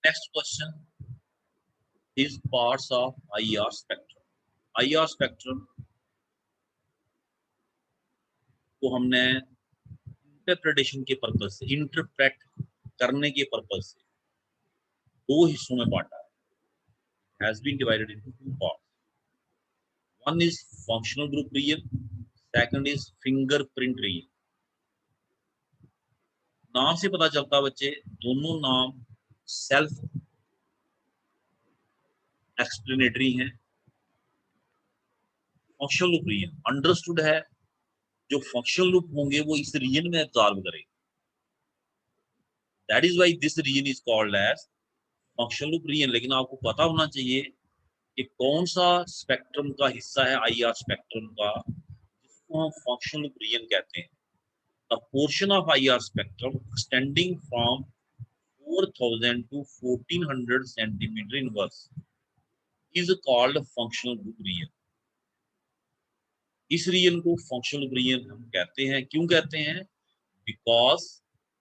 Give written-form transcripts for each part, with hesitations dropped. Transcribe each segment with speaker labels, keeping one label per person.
Speaker 1: Next question is parts of IR spectrum. IR spectrum को हमने interpretation के purpose से, इंटरप्रेट करने के पर्पज से दो हिस्सों में बांटा है. Has been divided into two parts. One is functional group region, second is fingerprint region. नाम से पता चलता बच्चे दोनों नाम सेल्फ एक्सप्लेनेटरी हैं. फंक्शनल लूप रीजन अंडरस्टूड है, जो फंक्शनल लूप होंगे वो इस रीजन में एब्जॉर्ब करेंगे. That is why this region is called as functional loop region. लेकिन आपको पता होना चाहिए कि कौन सा स्पेक्ट्रम का हिस्सा है आईआर स्पेक्ट्रम का जिसको हम फंक्शनल लूप रीजन कहते हैं. The portion of IR spectrum extending from 4000 to 1400 centimeter inverse is called functional group region. इस रीजन को फंक्शनल गroup region हम कहते हैं. क्यों कहते हैं? Because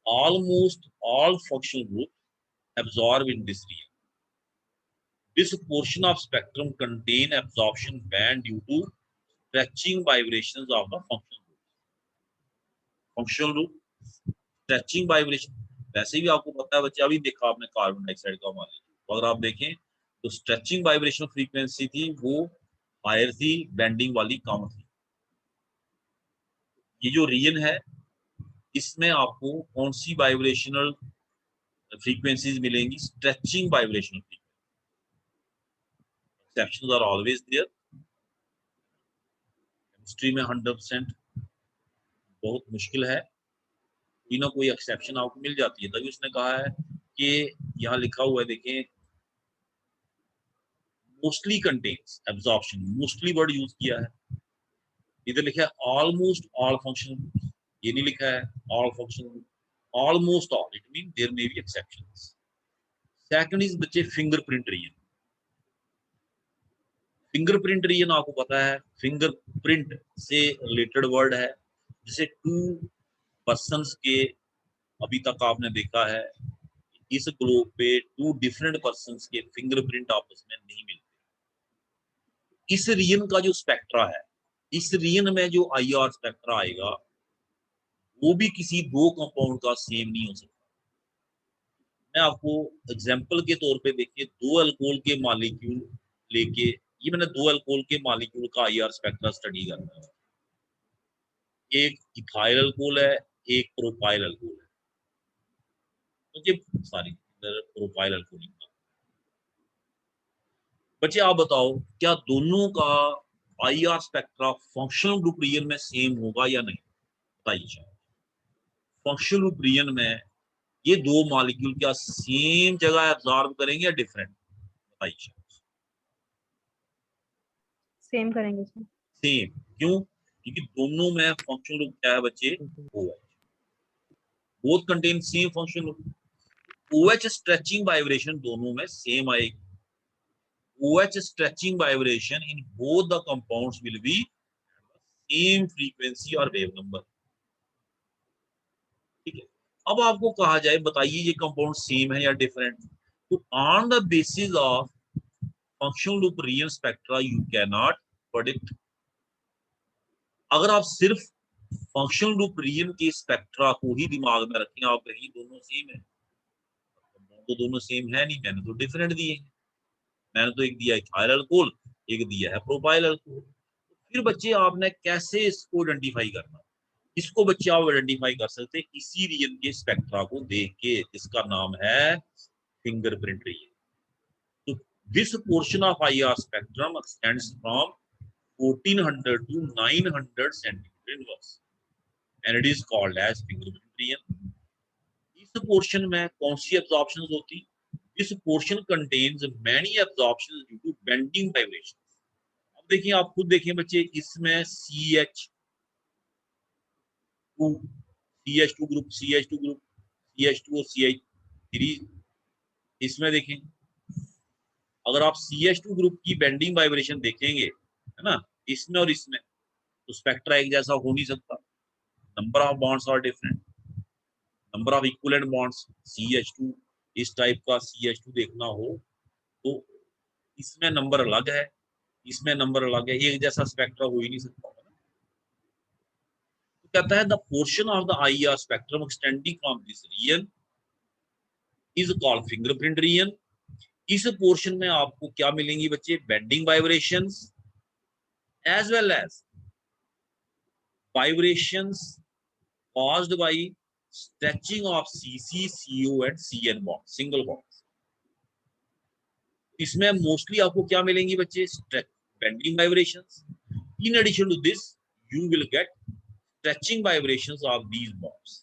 Speaker 1: almost all functional groups absorb in this region. This portion of spectrum contain absorption band due to stretching vibrations of the functional group. Functional group stretching vibration. वैसे भी आपको पता है बच्चे, अभी देखा आपने कार्बन डाइऑक्साइड का मान लीजिए, तो अगर आप देखें तो स्ट्रेचिंग वाइब्रेशन फ्रीक्वेंसी थी वो हायर थी, बेंडिंग वाली कम थी. ये जो रीजन है इसमें आपको कौन सी वाइब्रेशनल फ्रीक्वेंसीज मिलेंगी? Stretching vibrational frequency. Exceptions are always there. Chemistry में 100% बहुत मुश्किल है, कोई ना कोई एक्सेप्शन आपको मिल जाती है. तभी उसने कहा है कि यहाँ लिखा हुआ है, देखें, mostly contains absorption, mostly word use किया है. इधर लिखा है ऑलमोस्ट ऑल फंक्शन, ये नहीं लिखा है all function, almost all. It mean there may be exceptions. Second is बच्चे फिंगरप्रिंट रीजन. फिंगरप्रिंट रीजन आपको पता है फिंगरप्रिंट से रिलेटेड वर्ड है. जैसे टू पर्सन्स के, अभी तक आपने देखा है इस ग्लोब पे टू डिफरेंट पर्सन्स के फिंगरप्रिंट आपस में नहीं मिलते. इस रीजन का जो स्पेक्ट्रा है, इस रीजन में जो आईआर स्पेक्ट्रा आएगा वो भी किसी दो कंपाउंड का सेम नहीं हो सकता. मैं आपको एग्जांपल के तौर पे देखिए, दो अल्कोहल के मॉलिक्यूल लेके, ये मैंने दो अल्कोहल के मॉलिक्यूल का आईआर स्पेक्ट्रा स्टडी करना है. एक इथाइल अल्कोहल है, एक प्रोपाइल अल्कोहल है. मुझे सॉरी प्रोपाइल अल्कोहल. बच्चे आप बताओ क्या दोनों का IR spectra functional group region में सेम होगा या नहीं? बताइए. फंक्शनल ग्रुप रीजन में ये दो मॉलिक्यूल क्या सेम जगह एब्जॉर्ब करेंगे या डिफरेंट? बताइए.
Speaker 2: सेम करेंगे सर.
Speaker 1: सेम. क्यों? क्योंकि दोनों में फंक्शनल ग्रुप क्या है बच्चे? OH. Both contain same functional group. OH stretching vibration दोनों में सेम आएगी. OH stretching vibration in both the compounds will be same frequency or wave number. ठीक है. अब आपको कहा जाए बताइए ये कंपाउंड सेम है या डिफरेंट. तो on the basis of functional loop region spectra you can not predict. अगर आप सिर्फ फंक्शनल लूप रीजन के स्पेक्ट्रा को ही दिमाग में रखें, आप कहेंगे दोनों सेम है, तो दोनों सेम है नहीं, मैंने तो डिफरेंट दिए हैं. मैंने तो एक दिया है इथाइल अल्कोहल, एक दिया है प्रोपाइल अल्कोहल. फिर बच्चे आपने कैसे इसको आइडेंटिफाई करना? इसको बच्चे आप आइडेंटिफाई कर सकते हैं इसी रीजन के स्पेक्ट्रा को देख के. इसका नाम है फिंगरप्रिंट रीजन. तो this portion of IR spectrum extends from 1400 to 900 centimetre inverse and it is called as fingerprint region. इस पोर्शन में कौन सी एब्जॉर्प्शंस होती? This portion contains many absorptions due to bending vibrations. अब देखिए, आप खुद देखें बच्चे, इसमें CH2 group, CH2 group, CH2 और CH3. इसमें देखें, अगर आप CH2 ग्रुप की बेंडिंग वाइब्रेशन देखेंगे, है ना, इसमें और इसमें, तो स्पेक्ट्रा एक जैसा हो नहीं सकता. Number of bonds are different. Number of equivalent bonds CH2 इस टाइप का CH2 देखना हो तो इसमें नंबर अलग है, इसमें नंबर अलग है, एक जैसा स्पेक्ट्रा हो ही नहीं सकता। तो कहता है the portion of the IR spectrum extending from this region is called fingerprint region. इस पोर्शन में आपको क्या मिलेंगी बच्चे, bending vibrations as well as vibrations caused by stretching of CC, CO and CN bond, single bonds। इसमें mostly आपको क्या मिलेंगी बच्चे, bending vibrations. In addition to this, you will get stretching vibrations of these bonds.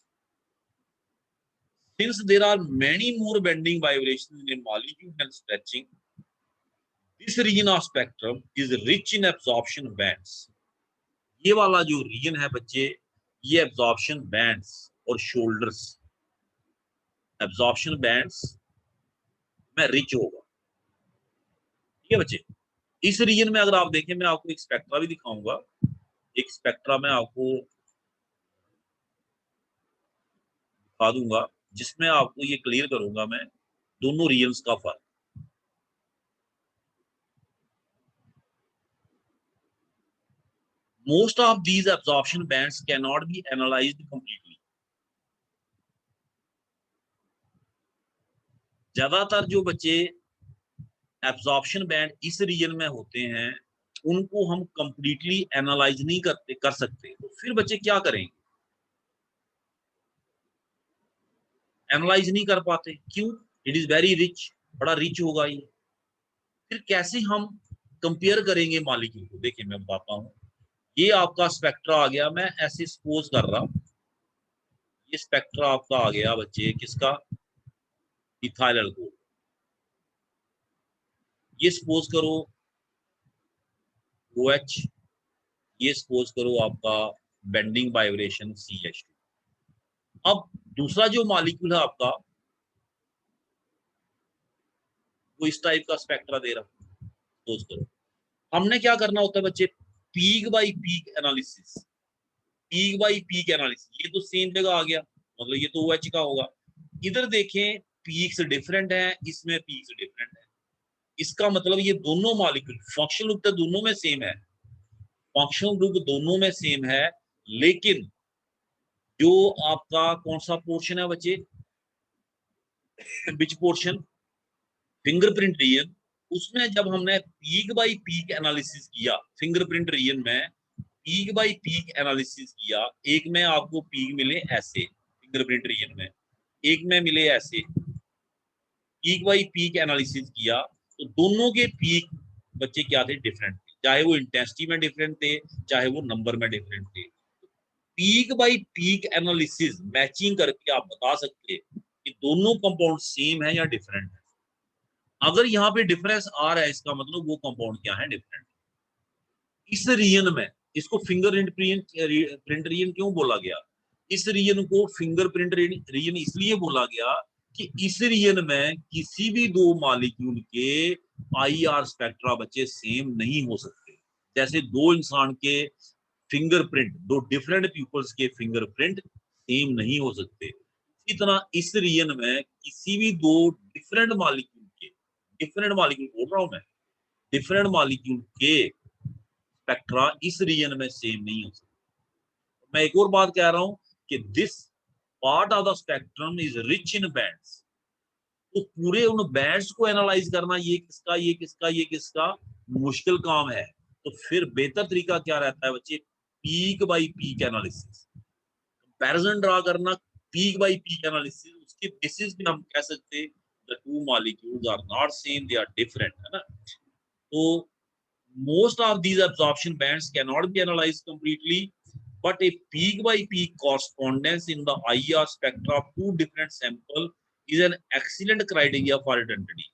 Speaker 1: Since there are many more bending vibrations in a molecule than stretching, this region of spectrum is rich in absorption bands। ये वाला जो reason है बच्चे, ये absorption bands और shoulders, absorption bands में rich होगा। ठीक है बच्चे, इस रीजन में अगर आप देखें, मैं आपको एक स्पेक्ट्रा भी दिखाऊंगा, एक स्पेक्ट्रा मैं आपको दिखा दूंगा जिसमें आपको ये क्लियर करूंगा मैं दोनों रीजन्स का फर्क। Most of these absorption bands cannot be analyzed completely। ज्यादातर जो बच्चे एब्जॉर्प्शन बैंड इस रीजन में होते हैं उनको हम कंप्लीटली एनालाइज नहीं कर सकते, तो फिर बच्चे क्या करेंगे, एनालाइज नहीं कर पाते, क्यों, इट इज वेरी रिच, बड़ा रिच होगा ये। फिर कैसे हम कंपेयर करेंगे मॉलिक्यूल को, देखिए मैं बताता हूँ। ये आपका स्पेक्ट्रा आ गया, मैं ऐसे सपोज कर रहा हूं, ये स्पेक्ट्रा आपका आ गया बच्चे किसका, इथाइल अल्कोहल। ये सपोज करो OH, ये सपोज करो आपका बेंडिंग वाइब्रेशन CH2। अब दूसरा जो मॉलिक्यूल है आपका वो इस टाइप का स्पेक्ट्रा दे रहा, सपोज करो। हमने क्या करना होता है बच्चे, peak by peak analysis, peak by peak analysis. ये तो सेम जगह आ गया, मतलब ये तो OH का होगा। इधर देखें पीक्स डिफरेंट है, इसमें पीक्स डिफरेंट है, इसका मतलब ये दोनों मॉलिक्यूल फंक्शनल ग्रुप तो दोनों में सेम है, फंक्शनल ग्रुप दोनों में सेम है, लेकिन जो आपका कौन सा पोर्शन है बच्चे, विच पोर्शन, फिंगरप्रिंट रीजन, उसमें जब हमने पीक बाय पीक एनालिसिस किया, फिंगरप्रिंट रीजन में पीक बाय पीक एनालिसिस किया, एक में आपको पीक मिले ऐसे फिंगरप्रिंट रीजन में, एक में मिले ऐसे, पीक बाय पीक एनालिसिस किया तो दोनों के पीक बच्चे क्या थे, डिफरेंट थे, चाहे वो इंटेंसिटी में डिफरेंट थे, चाहे वो नंबर में डिफरेंट थे। Peak by peak analysis matching करके आप बता सकते हैं कि दोनों कंपाउंड सेम है या डिफरेंट है। अगर यहाँ पे डिफरेंस आ रहा है, इसका मतलब वो कंपाउंड क्या है, डिफरेंट। इस रीजन में इसको फिंगरप्रिंट रीजन क्यों बोला गया, इस रीजन को फिंगरप्रिंट रीजन इसलिए बोला गया कि इस रीजन में किसी भी दो मॉलिक्यूल के IR स्पेक्ट्रा बच्चे सेम नहीं हो सकते। जैसे दो इंसान के फिंगरप्रिंट, दो डिफरेंट पीपल्स के फिंगरप्रिंट सेम नहीं हो सकते, इसी तरह इस रीजन में किसी भी दो डिफरेंट मॉलिक्यूल के, डिफरेंट मॉलिक्यूल बोल रहा हूं मैं, डिफरेंट मॉलिक्यूल के स्पेक्ट्रा इस रीजन में सेम नहीं हो सकते। मैं एक और बात कह रहा हूं कि this part of the spectrum is rich in bands. तो पूरे उन बैंड्स को एनालाइज करना, ये किसका, ये किसका, ये किसका, मुश्किल काम है। तो फिर बेहतर तरीका क्या रहता है बच्चे, peak by peak analysis, comparison draw करना, पीक बाय पीक एनालिसिस, उसके बेसिस पे हम कह सकते हैं the two molecules are not same, they are different, है ना। तो most of these absorption bands cannot be analyzed completely, but a peak by peak correspondence in the IR spectra of two different samples is an excellent criteria for identity.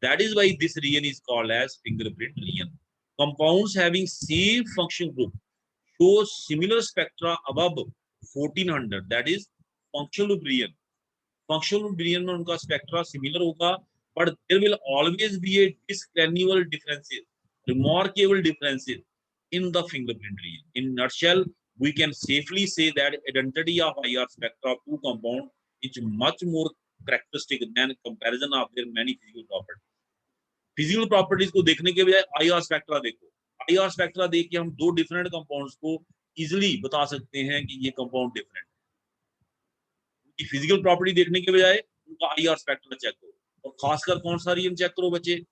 Speaker 1: That is why this region is called as fingerprint region. Compounds having same function group show similar spectra above 1400, that is functional group region. Functional group region में उनका spectra similar होगा, but there will always be a discernible differences, remarkable differences in the fingerprint region. In nutshell, we can safely say that identity of IR spectra of two compounds is much more characteristic then comparison of their many physical properties. Physical properties को देखने के बजाय IR spectra देखो, IR spectra देख के हम दो different compounds को इजीली बता सकते हैं कि ये कंपाउंड डिफरेंट है। फिजिकल प्रॉपर्टी देखने के बजाय उनका आईआर स्पेक्ट्रा चेक करो, और खासकर कौन सा रीजन चेक करो बच्चे,